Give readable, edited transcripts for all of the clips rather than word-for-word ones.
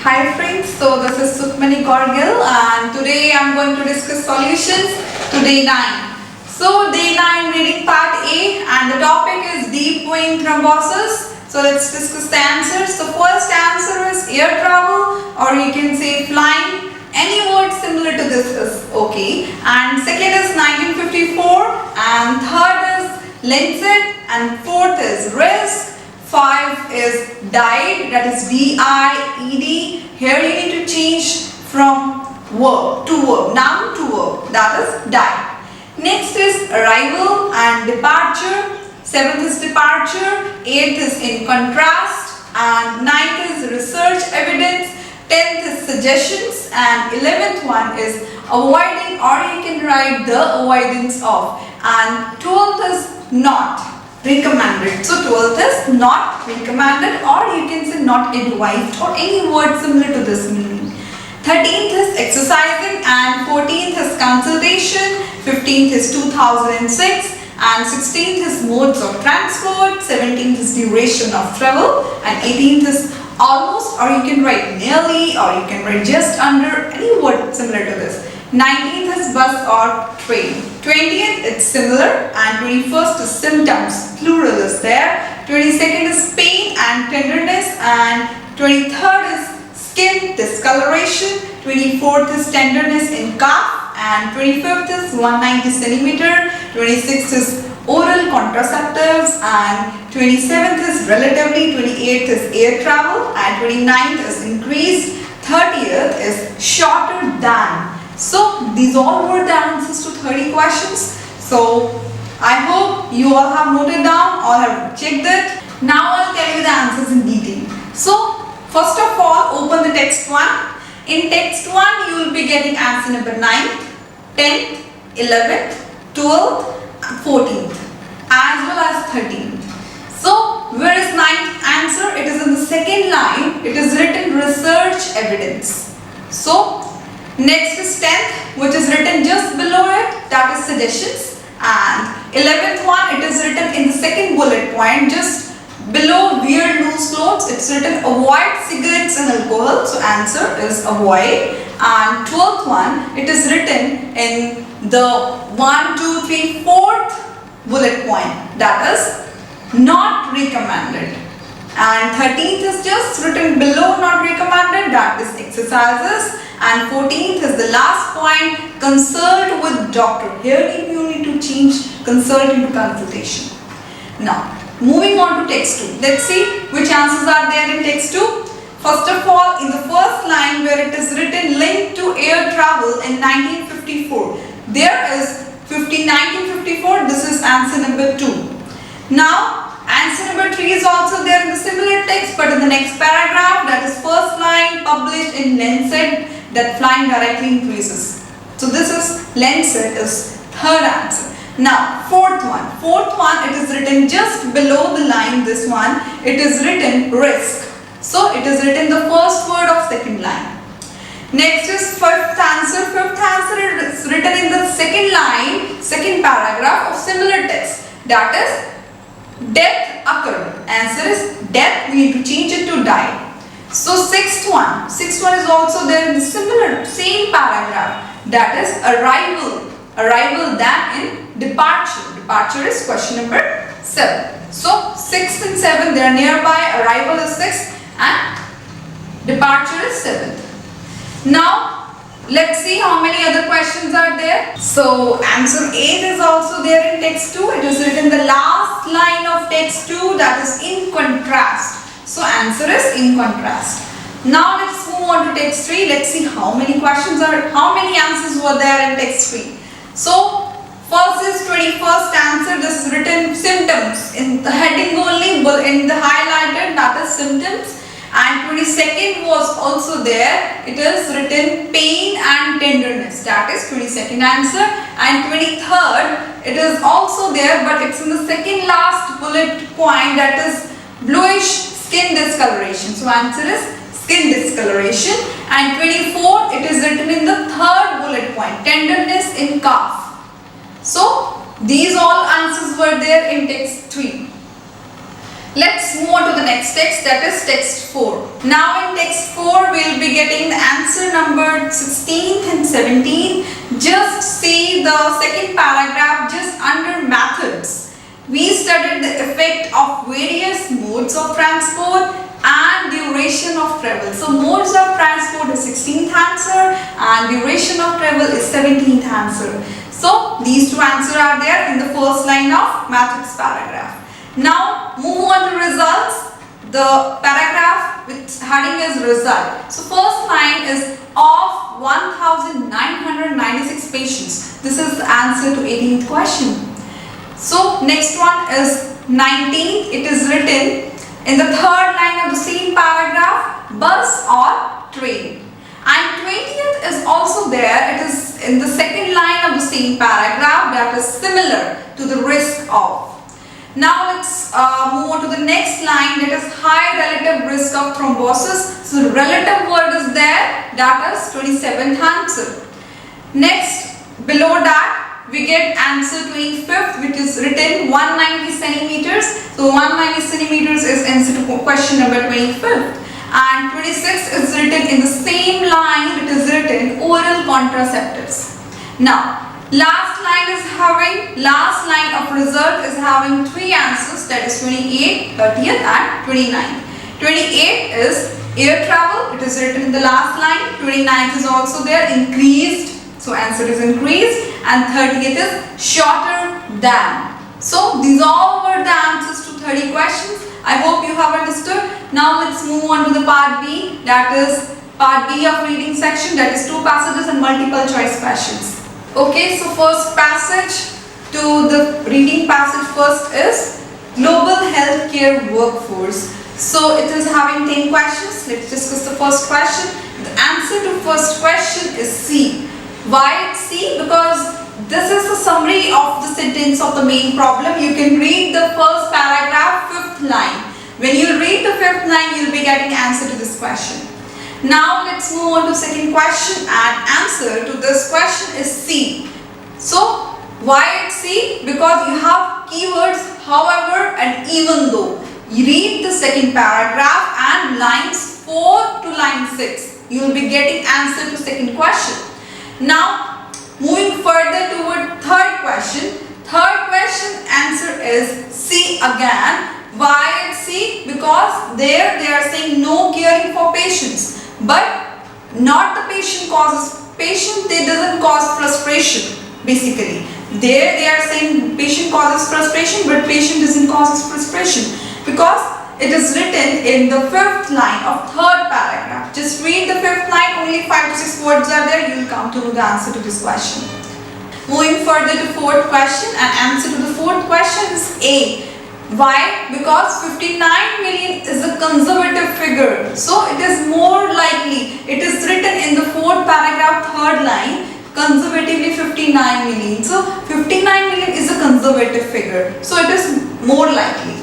Hi friends, so this is Sukhmani Gorgil and today I am going to discuss solutions to day 9. So day 9 reading part A and the topic is deep vein thrombosis. So let's discuss the answers. The first answer is air travel or you can say flying. Any word similar to this is okay. And second is 1954 and third is Lancet and fourth is risk. 5 is died, that is D-I-E-D. Here you need to change from verb to verb, noun to verb, that is died. Next is arrival and departure. 7th is departure, 8th is in contrast, and 9th is research evidence, 10th is suggestions, and 11th one is avoiding or you can write the avoidance of, and 12th is not recommended. So 12th is not recommended or you can say not advised or any word similar to this meaning. 13th is exercising and 14th is consultation, 15th is 2006 and 16th is modes of transport, 17th is duration of travel and 18th is almost or you can write nearly or you can write just under, any word similar to this. 19th is bus or train. 20th it's similar and 21st is symptoms, plural is there. 22nd is pain and tenderness and 23rd is skin discoloration. 24th is tenderness in calf and 25th is 190 centimeter. 26th is oral contraceptives and 27th is relatively. 28th is air travel and 29th is increased. 30th is shorter than. So these all were the answers to 30 questions. So I hope you all have noted down or have checked it. Now I'll tell you the answers in detail. So first of all, open the text 1. In text 1 you will be getting answer number 9th, 10th, 11th, 12th, 14th as well as 13th. So where is 9th answer? It is in the second line. It is written research evidence. So next is 10th, which is written just below it, that is suggestions, and 11th one, it is written in the second bullet point just below wear loose clothes. It's written avoid cigarettes and alcohol, so answer is avoid. And 12th one, it is written in the 1, 2, 3, 4th bullet point, that is not recommended. And 13th is just written below not recommended, that is exercises. And 14th is the last point, consult with doctor. Here you need to change consult into consultation. Now, moving on to text 2. Let's see which answers are there in text 2. First of all, in the first line where it is written linked to air travel in 1954, there is 1954, this is answer number 2. Now, answer number 3 is also there in the similar text but in the next paragraph, that is first line published in Lancet that flying directly increases. So this is Lancet is third answer. Now fourth one it is written just below the line, this one it is written risk. So it is written the first word of second line. Next is fifth answer is written in the second line, second paragraph of similar text, that is death occurred. Answer is death, we need to change it to die. So sixth one is also there in the similar same paragraph, that is arrival than in departure is question number 7. So 6th and 7th they are nearby, arrival is 6th and departure is 7th. Now let's see how many other questions are there. So answer 8 is also there in text 2. It is written the last line of text 2, that is in contrast. So answer is in contrast. Now let's move on to text 3. Let's see how many answers were there in text 3. So first is 21st answer, this is written symptoms in the heading only, but in the highlighted, that is symptoms. And 22nd was also there, it is written pain and tenderness, that is 22nd answer. And 23rd, it is also there but it's in the second last bullet point, that is bluish skin discoloration. So answer is skin discoloration. And 24th, it is written in the third bullet point, tenderness in calf. So these all answers were there in text 3. Let's move on to the next text, that is text 4. Now in text 4 we'll be getting the answer number 16th and 17th. Just see the second paragraph just under methods. We studied the effect of various modes of transport and duration of travel. So modes of transport is 16th answer and duration of travel is 17th answer. So these two answers are there in the first line of methods paragraph. Now move on to results. The paragraph with heading is result. So first line is of 1996 patients. This is the answer to 18th question. So next one is 19th. It is written in the third line of the same paragraph, bus or train. And 20th is also there. It is in the second line of the same paragraph, that is similar to the risk of. Now let's move on to the next line, that is high relative risk of thrombosis. So the relative word is there, that is 27th answer. Next, below that we get answer 25th, which is written 190 centimeters. So 190 centimeters is answer to question number 25th. And 26th is written in the same line, it is written oral contraceptives. Now last line of result is having three answers, that is 28, 30th and 29th. 28 is air travel, it is written in the last line. 29th is also there, increased, so answer is increased, and 30th is shorter than. So these all were the answers to 30 questions. I hope you have understood. Now let's move on to the part B, that is part B of reading section, that is two passages and multiple choice questions. Okay, so first passage to the reading passage first is global healthcare workforce. So it is having 10 questions. Let's discuss the first question. The answer to first question is C. Why it's C? Because this is the summary of the sentence of the main problem. You can read the first paragraph, 5th line. When you read the 5th line, you'll be getting answer to this question. Now let's move on to second question, and answer to this question is C. So why it's C? Because you have keywords however and even though. You read the second paragraph and lines 4 to line 6. You will be getting answer to second question. Now moving further toward third question. Third question answer is C again. Why it's C? Because there they are saying no caring for patients. But not the patient causes, patient they doesn't cause frustration basically. There they are saying patient causes frustration, but patient doesn't cause frustration, because it is written in the 5th line of third paragraph. Just read the 5th line, only 5 to 6 words are there, you will come to know the answer to this question. Moving further to fourth question, and answer to the fourth question is A. Why? Because 59 million is a conservative figure. So it is more likely, it is written in the fourth paragraph, third line, conservatively 59 million. So 59 million is a conservative figure. So it is more likely.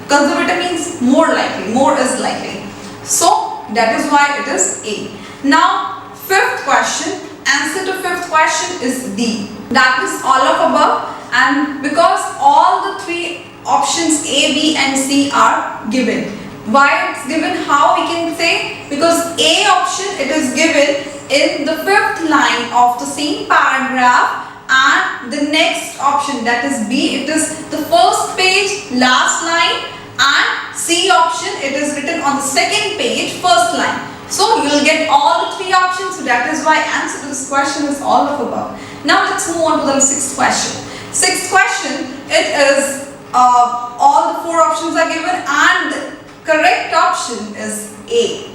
Conservative means more likely, more is likely. So that is why it is A. Now fifth question, answer to fifth question is D. That is all of above, and because all the three options A, B and C are given. Why it's given? How we can say? Because A option, it is given in the 5th line of the same paragraph, and the next option, that is B, it is the first page last line, and C option, it is written on the second page first line. So you will get all the three options. So that is why answer to this question is all of above. Now let's move on to the sixth question. Sixth question, it is all the four options are given, and the correct option is A.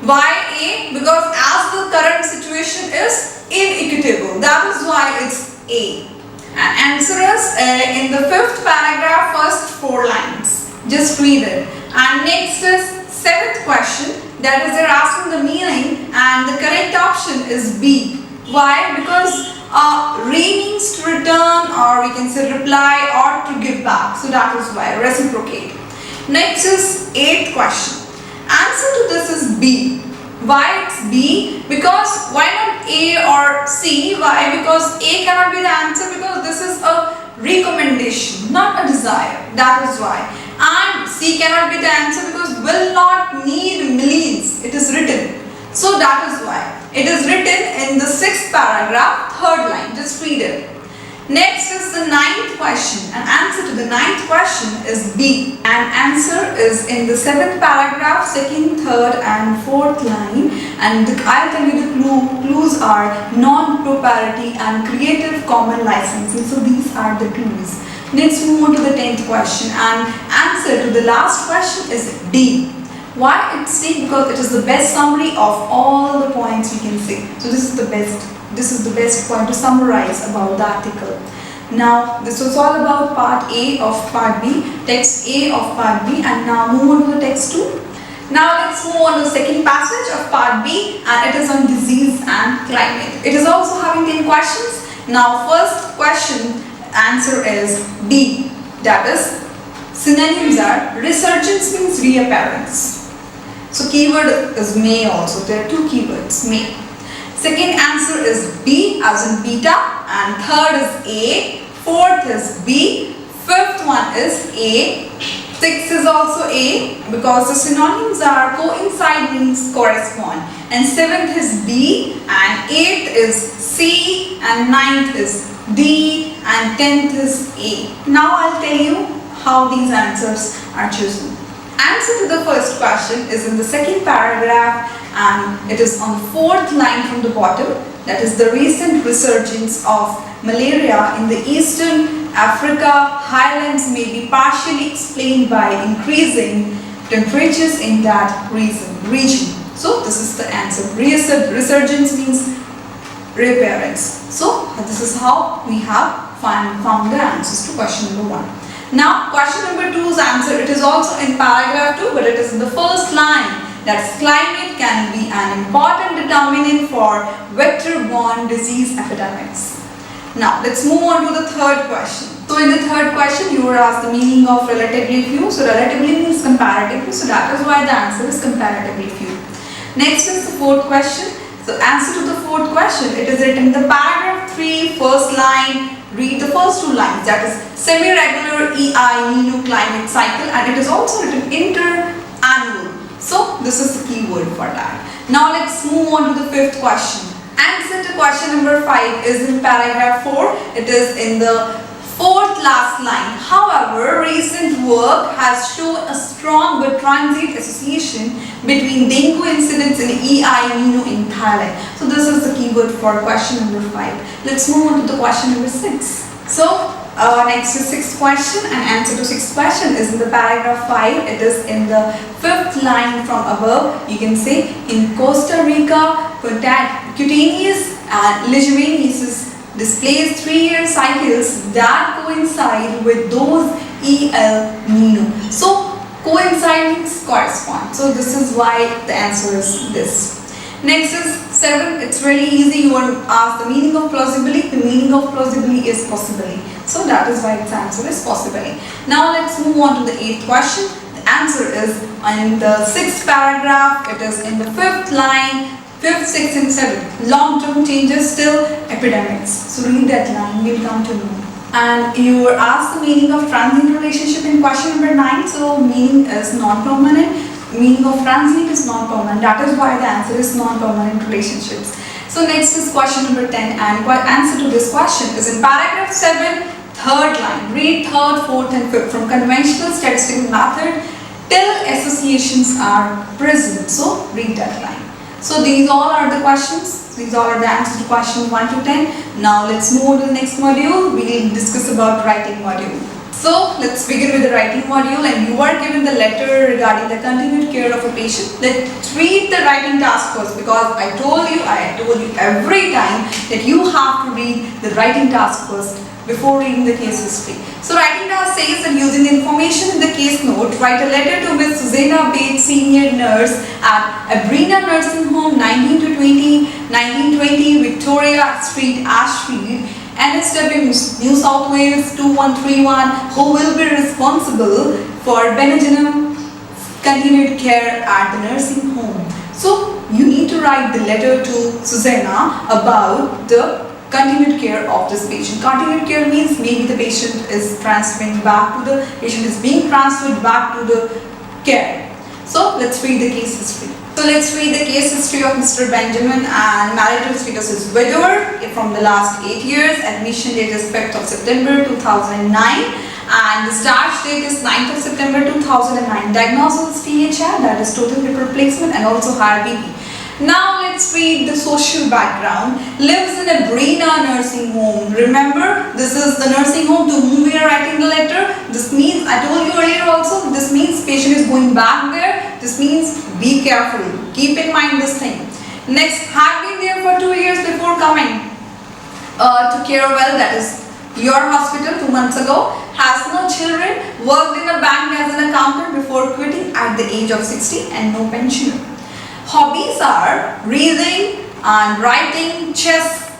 Why A? Because as the current situation is inequitable, that is why it's A. And answer is in the 5th paragraph, first 4 lines. Just read it. And next is 7th question, that is they're asking the meaning, and the correct option is B. Why? Because re means to return, or we can say reply, or to give back. So that is why, reciprocate. Next is 8th question. Answer to this is B. Why it's B? Because why not A or C? Why? Because A cannot be the answer, because this is a recommendation, not a desire. That is why. And C cannot be the answer because will not need millions. It is written. So that is why. It is written in the 6th paragraph, 3rd line. Just read it. Next is the 9th question. An answer to the 9th question is B. An answer is in the 7th paragraph, 2nd, 3rd and 4th line. And I'll tell you the clues are non-proprietary and creative common licensing. So these are the clues. Next move on to the 10th question. And answer to the last question is D. Why it's C? Because it is the best summary of all the points we can say. So this is the best point to summarize about the article. Now this was all about part A of part B, text A of part B, and now move on to the text 2. Now let's move on to the second passage of part B, and it is on disease and climate. It is also having 10 questions. Now first question answer is D, that is synonyms are resurgence means reappearance. So keyword is may also. There are two keywords, may. Second answer is B as in beta, and third is A, fourth is B, fifth one is A, sixth is also A because the synonyms are coincide means correspond, and seventh is B, and eighth is C, and ninth is D, and 10th is A. Now I'll tell you how these answers are chosen. Answer to the first question is in the 2nd paragraph, and it is on the 4th line from the bottom. That is the recent resurgence of malaria in the eastern Africa highlands may be partially explained by increasing temperatures in that region. So this is the answer. Resurgence means reappearance. So this is how we have found the answers to question number 1. Now question number 2's answer, it is also in paragraph 2, but it is in the first line. That's climate can be an important determinant for vector-borne disease epidemics. Now let's move on to the third question. So in the third question you were asked the meaning of relatively few. So relatively means comparatively. So that is why the answer is comparatively few. Next is the fourth question. So answer to the fourth question, it is written in the paragraph 3, first line. Read the first two lines, that is semi-regular El Nino climate cycle, and it is also written inter-annual. So this is the keyword for that. Now let's move on to the fifth question. Answer to question number 5 is in paragraph 4. It is in the 4th last line. However, recent work has shown a strong but transient association between dengue incidents in El Nino in Thailand. So this is the keyword for question number 5. Let's move on to the question number 6. So next is 6th question, and answer to 6th question is in the paragraph 5. It is in the 5th line from above. You can say in Costa Rica, cutaneous and leishmaniasis displays 3-year cycles that coincide with those El Nino. So coincide means correspond. So this is why the answer is this. Next is 7. It's really easy. You want to ask the meaning of plausibly. The meaning of plausibly is possibly. So that is why its answer is possibly. Now let's move on to the 8th question. The answer is in the 6th paragraph. It is in the 5th line. 5th, 6th and 7th. Long-term changes still epidemics. So read that line. We'll come to know. And you were asked the meaning of transient relationship in question number 9. So meaning is non-permanent. Meaning of transient is non-permanent. That is why the answer is non-permanent relationships. So next is question number 10, and answer to this question is in paragraph 7, 3rd line. Read 3rd, 4th and 5th. From conventional statistical method till associations are present. So read that line. So these all are the questions. These all are the answers to question 1 to 10. Now let's move to the next module. We will discuss about writing module. So let's begin with the writing module, and you are given the letter regarding the continued care of a patient. Let's read the writing task first, because I told you every time that you have to read the writing task first before reading the case history. So writing task says that using the information in the case note, write a letter to Ms. Susanna Bates, senior nurse at Abrina Nursing Home, 1920 Victoria Street, Ashfield, NSW, New South Wales 2131, who will be responsible for Benjamin continued care at the nursing home. So you need to write the letter to Susanna about the continued care of this patient. Continued care means maybe the patient is being transferred back to the care. So let's read the case history. So let's read the case history of Mr. Benjamin, and marital status is widower from the last 8 years. Admission date is 5th of September 2009 and the discharge date is 9th of September 2009. Diagnosis THR, that is total hip replacement, and also higher BP. Now let's read the social background. Lives in a Brina nursing home. Remember, this is the nursing home to whom we are writing the letter. This means, I told you earlier also, this means patient is going back there. This means be careful. Keep in mind this thing. Next, had been there for 2 years before coming to Carewell, that is your hospital 2 months ago. Has no children. Worked in a bank as an accountant before quitting at the age of 60 and no pension. Hobbies are reading and writing, chess.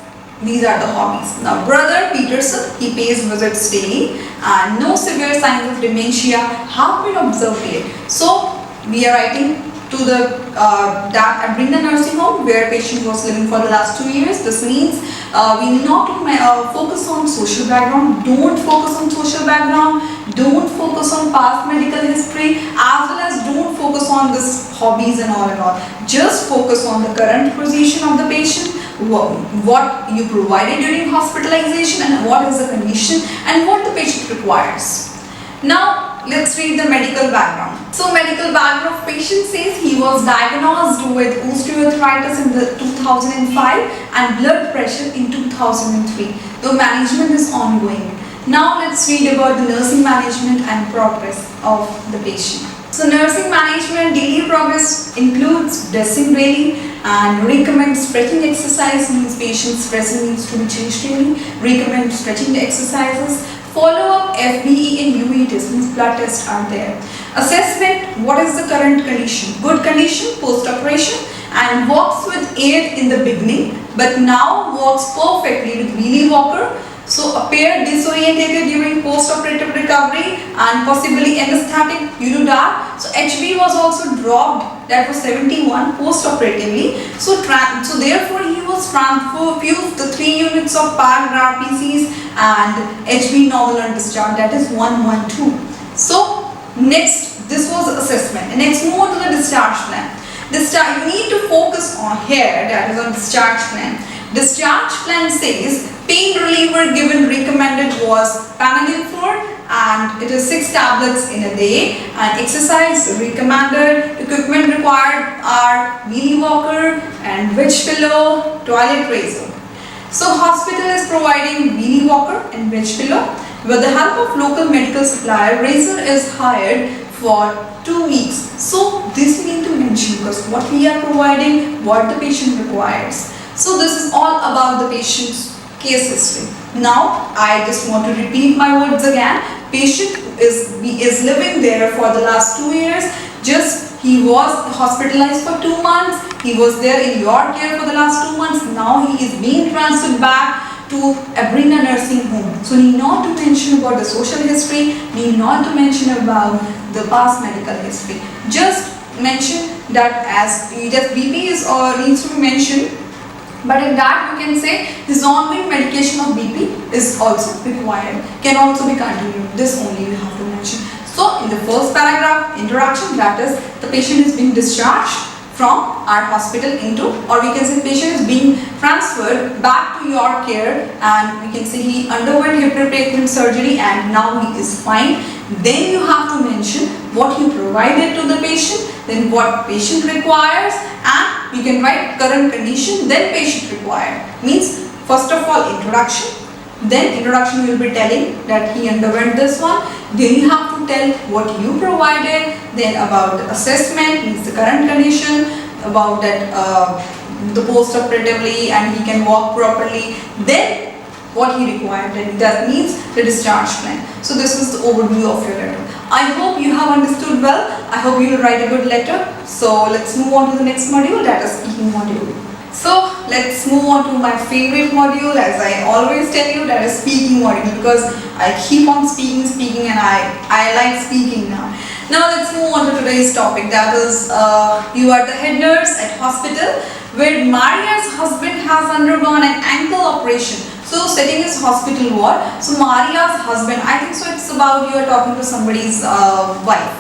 These are the hobbies. Now, brother Peterson, he pays visits daily and no severe signs of dementia have been observed yet. So, we are writing to the Brina nursing home where patient was living for the last 2 years. This means we need not to focus on social background. Don't focus on social background. Don't focus on past medical history, as well as don't focus on this hobbies and all and all. Just focus on the current position of the patient, what you provided during hospitalization, and what is the condition and what the patient requires. Now let's read the medical background. So medical background of patient says he was diagnosed with osteoarthritis in the 2005 and blood pressure in 2003. The management is ongoing. Now let's read about the nursing management and progress of the patient. So nursing management daily progress includes dressing daily and recommend stretching exercise, means patient's dressing needs to be changed daily. Recommend stretching exercises. Follow up FBE and UE test, means blood tests are there. Assessment, what is the current condition? Good condition post operation, and walks with aid in the beginning but now walks perfectly with wheelie walker. So appear disorientated during post-operative recovery and possibly anesthetic due to that. So HB was also dropped, that was 71 post-operatively. So therefore he was transfused the 3 units of Paragraph RPCs and HB normal on discharge, that is 112. So next, this was assessment. And next, move on to the discharge plan. You need to focus on here, that is on discharge plan. Discharge plan says pain reliever given recommended was Panadol 4 and it is 6 tablets in a day, and exercise recommended. Equipment required are wheelie walker and wedge pillow, toilet razor. So hospital is providing wheelie walker and wedge pillow. With the help of local medical supplier, razor is hired for 2 weeks. So this we need to mention because what we are providing, what the patient requires. So this is all about the patient's case history. Now I just want to repeat my words again. Patient is living there for the last 2 years. Just he was hospitalized for 2 months. He was there in your care for the last 2 months. Now he is being transferred back to a Brina nursing home. So need not to mention about the social history, need not to mention about the past medical history. Just mention that as just BP is needs to be mentioned. But in that you can say this ongoing medication of BP is also required, can also be continued. This only you have to mention. So in the first paragraph, introduction, that is the patient is being discharged from our hospital into, or we can say patient is being transferred back to your care, and we can say he underwent hip replacement surgery and now he is fine. Then you have to mention what you provided to the patient, then what patient requires, and you can write current condition, then patient required. Means first of all introduction, then introduction will be telling that he underwent this one, then you have to tell what you provided, then about the assessment, means the current condition, about that the post-operatively and he can walk properly, then what he required, and that means the discharge plan. So this is the overview of your letter. I hope you have understood well. I hope you will write a good letter. So let's move on to the next module, that is speaking module. So let's move on to my favorite module, as I always tell you, that is speaking module, because I keep on speaking and I like speaking now. Now let's move on to today's topic, that is you are the head nurse at hospital where Maria's husband has undergone an ankle operation. So setting is hospital ward. So Maria's husband, I think so it's about you are talking to somebody's wife.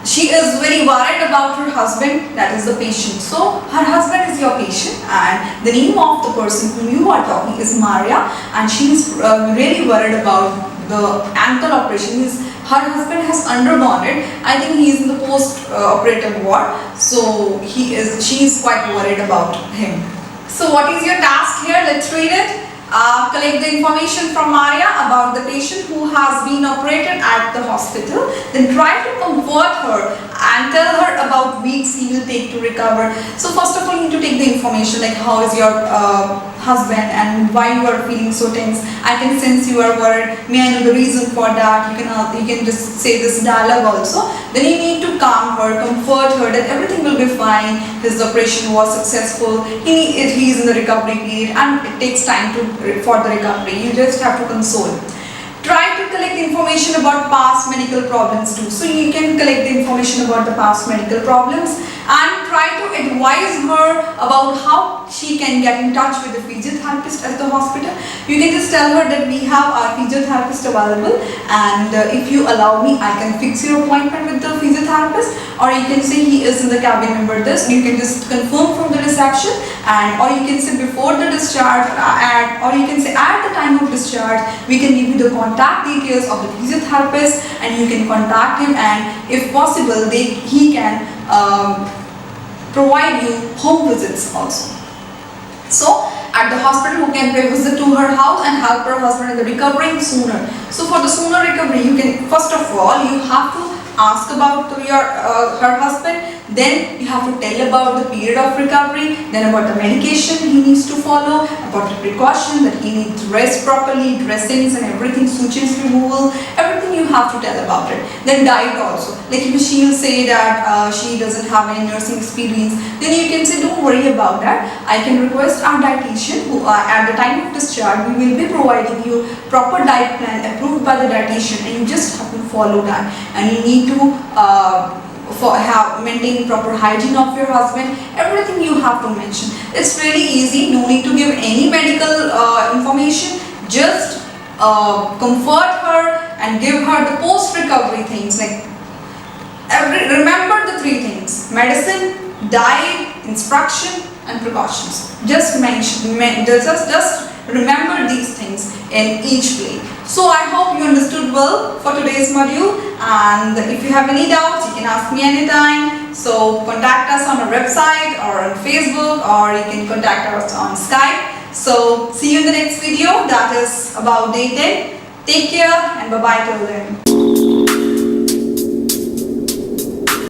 She is very worried about her husband, that is the patient. So her husband is your patient and the name of the person whom you are talking is Maria, and she is really worried about the ankle operation. Her husband has undergone it. I think he is in the post-operative ward. So she is quite worried about him. So what is your task here? Let's read it. Collect the information from Maria about the patient who has been operated at the hospital. Then try to comfort her and tell her about weeks he will take to recover. So first of all, you need to take the information like how is your husband and why you are feeling so tense. I can sense you are worried. May I know the reason for that? You can just say this dialogue also. Then you need to calm her, comfort her that everything will be fine. His operation was successful. He is in the recovery period and it takes time for the recovery. You just have to console. Try to collect information about past medical problems too. So you can collect the information about the past medical problems and try to advise her about how she can get in touch with the physiotherapist at the hospital. You can just tell her that we have our physiotherapist available and if you allow me, I can fix your appointment with the physiotherapist, or you can say he is in the cabin number this. You can just confirm from the reception, and or you can say before the discharge or you can say at the time of discharge we can give you the contact details of the physiotherapist and you can contact him, and if possible he can provide you home visits also. So at the hospital who can pay visit to her house and help her husband in the recovering sooner. So for the sooner recovery, you can first of all you have to ask about her husband, then you have to tell about the period of recovery, then about the medication he needs to follow, about the precaution that he needs to rest properly, dressings and everything, sutures removal, everything you have to tell about it. Then diet also, like if she will say that she doesn't have any nursing experience, then you can say don't worry about that, I can request our dietitian who at the time of discharge we will be providing you proper diet plan approved by the dietitian, and you just have to follow that, and you need to maintain proper hygiene of your husband. Everything you have to mention. It's really easy, no need to give any medical information, just comfort her and give her the post-recovery things like remember the three things: medicine, diet, instruction and precautions. Just remember these things in each play. So I hope you understood well for today's module, and if you have any doubts you can ask me anytime. So contact us on our website or on Facebook, or you can contact us on Skype. So see you in the next video, that is about day 10. Take care and bye bye till then.